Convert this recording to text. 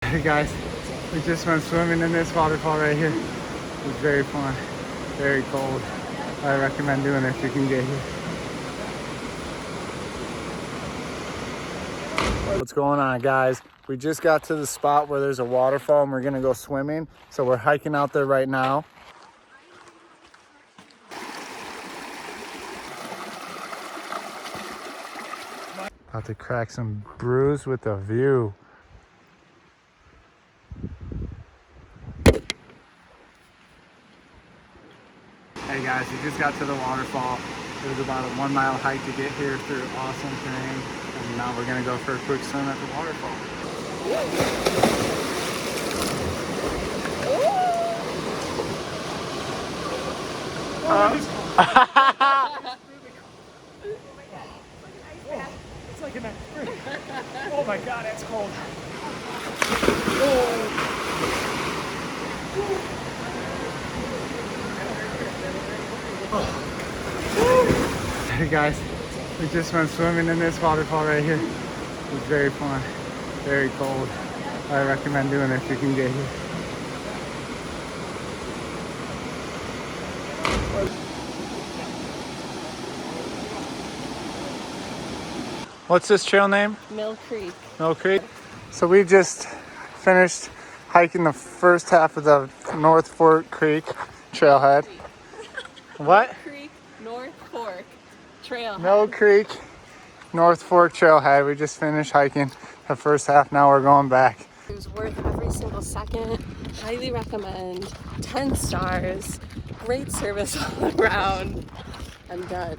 Hey guys, we just went swimming in this waterfall right here. It was very fun, very cold. I recommend doing it if you can get here. What's going on, guys? We just got to the spot where there's a waterfall and we're gonna go swimming. So we're hiking out there right now. About to crack some brews with a view. Hey guys, we just got to the waterfall. It was about a 1 mile hike to get here through awesome terrain. And now we're gonna go for a quick swim at the waterfall. It's like in that spring. Oh my god, that's cold. Hey guys, we just went swimming in this waterfall right here. It was very fun, very cold. I recommend doing it if you can get here. What's this trail name? Mill Creek. Mill Creek. So we just finished hiking the first half of the North Fork Creek trailhead. What? Creek, North Fork Trailhead. Mill Creek, North Fork trailhead. We just finished hiking the first half. Now we're going back. It was worth every single second. Highly recommend. 10 stars. Great service all around. I'm done.